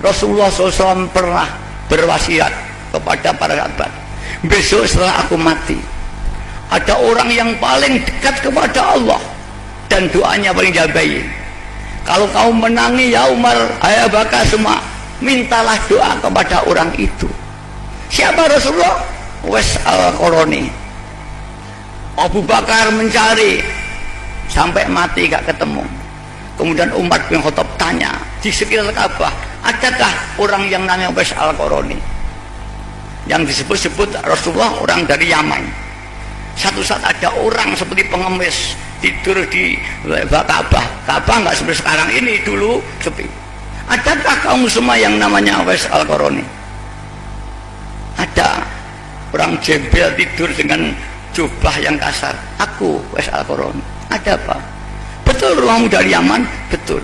Rasulullah SAW pernah berwasiat kepada para sahabat, besok setelah aku mati ada orang yang paling dekat kepada Allah dan doanya paling jabai. Kalau kau menangi ya Umar, hai Abu Bakar semua, mintalah doa kepada orang itu. Siapa Rasulullah? Uwais Al-Qarani. Abu Bakar mencari sampai mati gak ketemu. Kemudian Umar bin Khattab tanya di sekitar Ka'bah, adakah orang yang namanya Uwais Al-Qarani? Yang disebut-sebut Rasulullah orang dari Yaman. Satu saat ada orang seperti pengemis tidur di Ka'bah. Ka'bah nggak seperti sekarang ini, dulu sepi. Adakah kamu semua yang namanya Uwais Al-Qarani? Ada orang jembel tidur dengan jubah yang kasar. Aku Uwais Al-Qarani. Ada apa? Betul rumahmu dari Yaman? Betul.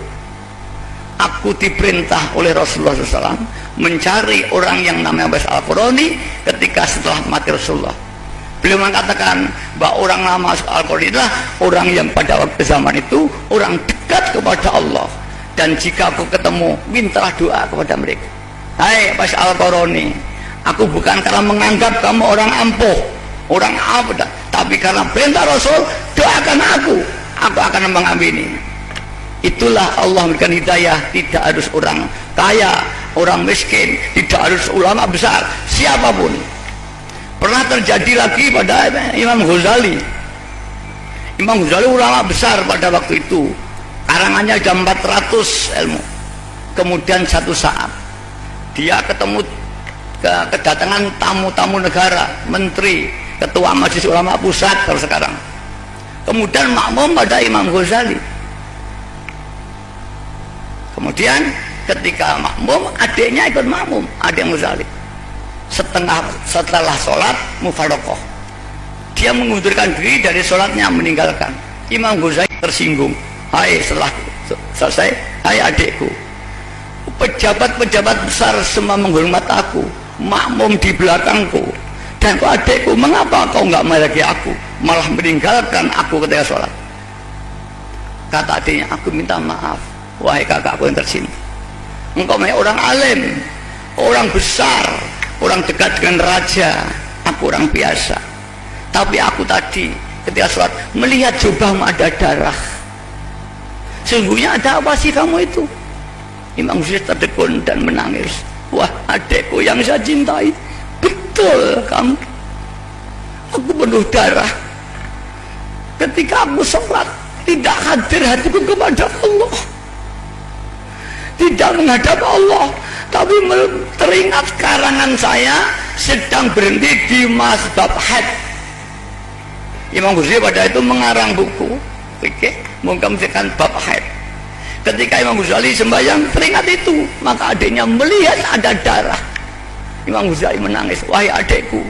Aku diperintah oleh Rasulullah SAW mencari orang yang namanya Uwais Al-Qarani ketika setelah mati Rasulullah. Beliau mengatakan bahwa orang nama Al-Qarani adalah orang yang pada waktu zaman itu orang dekat kepada Allah, dan jika aku ketemu mintalah doa kepada mereka. Hai Uwais Al-Qarani, aku bukan karena menganggap kamu orang ampuh, orang apa, tapi karena perintah Rasul, doakan aku akan mengampuni. Itulah Allah memberikan hidayah. Tidak harus orang kaya, orang miskin, tidak harus ulama besar, siapapun. Pernah terjadi lagi pada Imam Ghazali. Imam Ghazali ulama besar pada waktu itu, karangannya ada 400 ilmu. Kemudian satu saat dia ketemu kedatangan tamu-tamu negara, menteri, ketua majelis ulama pusat kalau sekarang. Kemudian makmum pada Imam Ghazali. Kemudian ketika makmum, adiknya ikut makmum, adik Ghazali. Setelah sholat mufarokoh, dia mengundurkan diri dari sholatnya, meninggalkan. Imam Ghazali tersinggung. Hai, setelah selesai, hai adikku, pejabat-pejabat besar semua menghormat aku, makmum di belakangku, dan kau adikku, mengapa kau nggak menghargai aku, malah meninggalkan aku ketika sholat? Kata adiknya, aku minta maaf, wahai kakakku yang tercinta, engkau orang alim, orang besar, orang dekat dengan raja, aku orang biasa. Tapi aku tadi ketika sholat melihat jubahmu ada darah. Sungguhnya ada apa sih kamu itu? Imam Ghazali tertekun dan menangis. Wah adekku yang saya cintai, betul kamu, aku penuh darah. Ketika aku sholat tidak hadir hatiku kepada Allah, tidak menghadap Allah, tapi teringat karangan saya sedang berhenti di mazhab had. Imam Ghazali pada itu mengarang buku fikih mengkamsikan bab haid. Ketika Imam Ghazali sembahyang teringat itu, maka adiknya melihat ada darah. Imam Ghazali menangis, wahai adikku,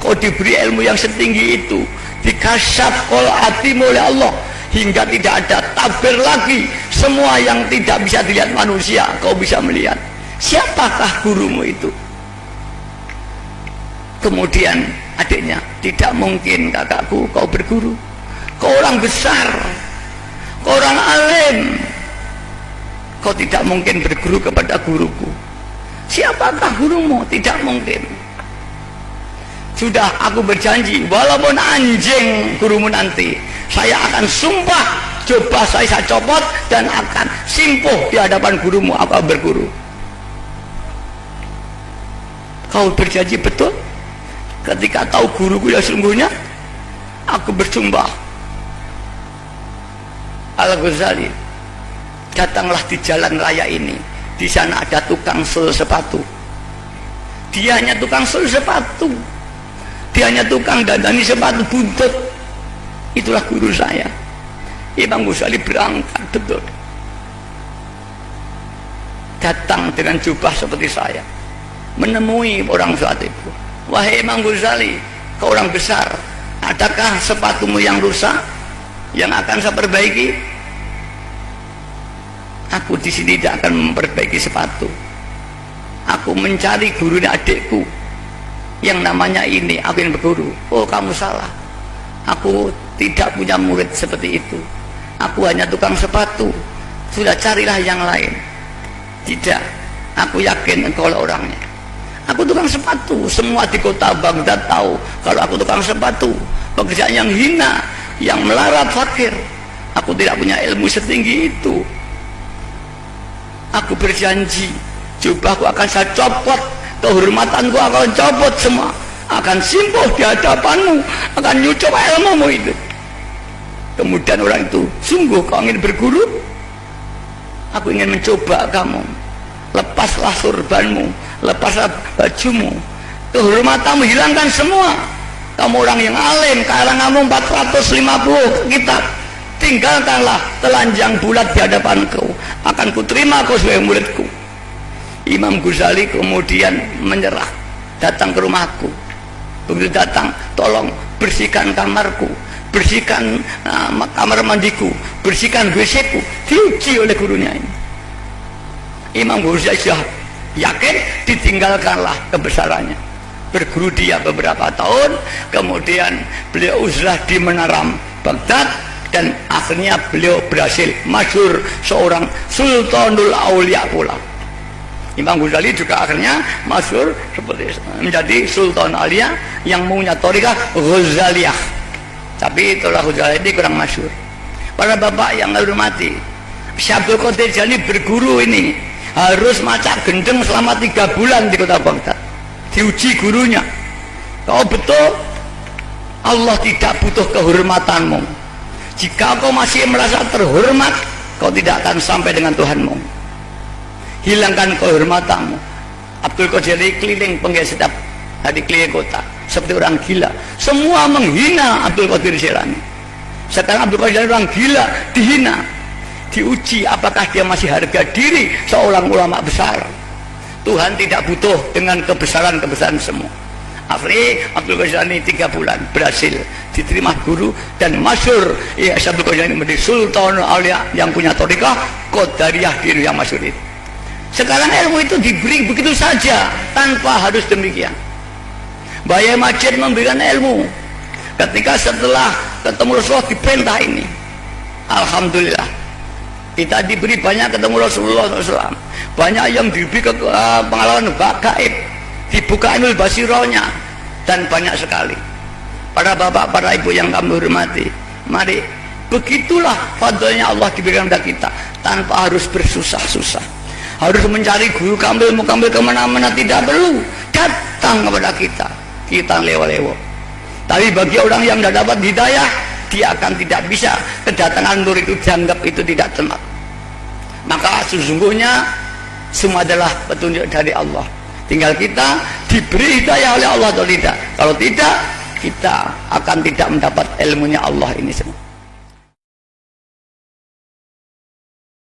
kau diberi ilmu yang setinggi itu, dikasyaf kol hatimu oleh Allah hingga tidak ada tabir lagi, semua yang tidak bisa dilihat manusia kau bisa melihat. Siapakah gurumu itu? Kemudian adiknya, tidak mungkin kakakku, kau berguru, kau orang besar, kau orang alim, kau tidak mungkin berguru kepada guruku. Siapakah gurumu? Tidak mungkin. Sudah, aku berjanji, walaupun anjing gurumu nanti, saya akan sumpah, coba saya copot dan akan simpuh di hadapan gurumu, aku berguru. Kau berjanji betul? Ketika tahu guruku yang sungguhnya, aku bersumpah. Al-Ghazali, datanglah di jalan raya ini, di sana ada tukang sol sepatu. Dia hanya tukang sol sepatu, dia hanya tukang dandani sepatu buntut. Itulah guru saya. Imam Ghazali berangkat betul, datang dengan jubah seperti saya, menemui orang saat itu. Wahai Imam Ghazali, kau orang besar, adakah sepatumu yang rusak yang akan saya perbaiki? Aku di sini tidak akan memperbaiki sepatu. Aku mencari gurunya adikku yang namanya ini, aku yang berguru. Oh kamu salah, aku tidak punya murid seperti itu, aku hanya tukang sepatu. Sudah, carilah yang lain. Tidak, Aku yakin engkau lah orangnya. Aku tukang sepatu, semua di kota Baghdad tahu kalau aku tukang sepatu, pekerjaan yang hina, yang melarat, fakir. Aku tidak punya ilmu setinggi itu. Aku berjanji, jubahku akan saya copot, kehormatanku akan copot semua, akan simpuh di hadapanmu, akan nyucuk ilmumu itu. Kemudian orang itu, sungguh kau ingin berguru? Aku ingin mencoba kamu. Lepaslah surbanmu, lepaslah bajumu, kehormatanmu hilangkan semua. Kamu orang yang alim, karanganmu 450 kitab, tinggalkanlah telanjang bulat di hadapanku, akan kuterima kau sebagai muridku. Imam Ghazali kemudian menyerah, datang ke rumahku. Begitu datang, tolong bersihkan kamarku, bersihkan kamar mandiku, bersihkan WC ku. Diuji oleh gurunya ini. Imam Ghazali sudah yakin, ditinggalkanlah kebesarannya. Berguru dia beberapa tahun, kemudian beliau uzlah di Menara Baghdad, dan akhirnya beliau berhasil masyhur seorang Sultanul Aulia pula. Imam Ghazali juga akhirnya masyhur seperti menjadi Sultan Aulia yang punya thariqah Ghazaliyah. Tapi itulah Ghazali ini kurang masyhur. Para bapak yang hormati, Syekh Abdul Qadir Jailani berguru ini harus maca gendeng selama 3 bulan di kota Baghdad. Diuji gurunya, kau betul Allah tidak butuh kehormatanmu. Jika kau masih merasa terhormat, kau tidak akan sampai dengan Tuhanmu. Hilangkan kehormatanmu. Abdul Qadir keliling penggaya setiap hari, keliling kota seperti orang gila. Semua menghina Abdul Qadir Jailani. Sekarang Abdul Qadir orang gila, dihina. Diuji apakah dia masih harga diri seorang ulama besar. Tuhan tidak butuh dengan kebesaran-kebesaran semua. Akhirnya Abdul Qadir Jailani 3 bulan berhasil diterima guru dan masyhur. Ya, Abdul Qadir Jailani menjadi Sultan Aulia yang punya thariqah Qadariyah di yang masyhur itu. Sekarang ilmu itu diberi begitu saja tanpa harus demikian. Buya Majid memberikan ilmu ketika setelah ketemu Rasulullah diperintah ini. Alhamdulillah kita diberi banyak ketemu Rasulullah SAW, banyak yang diberi pengalaman gaib, dibuka ilmu basirohnya, dan banyak sekali. Para bapak, para ibu yang kami hormati, mari begitulah fadlnya Allah diberikan kepada kita tanpa harus bersusah-susah, harus mencari guru kambil kemana-mana, tidak perlu, datang kepada kita lewo-lewo. Tapi bagi orang yang tidak dapat hidayah, dia akan tidak bisa, kedatangan nur itu dianggap itu tidak tenang. Maka sesungguhnya semua adalah petunjuk dari Allah, tinggal kita diberi hidayah oleh Allah atau tidak. Kalau tidak, kita akan tidak mendapat ilmunya Allah ini semua.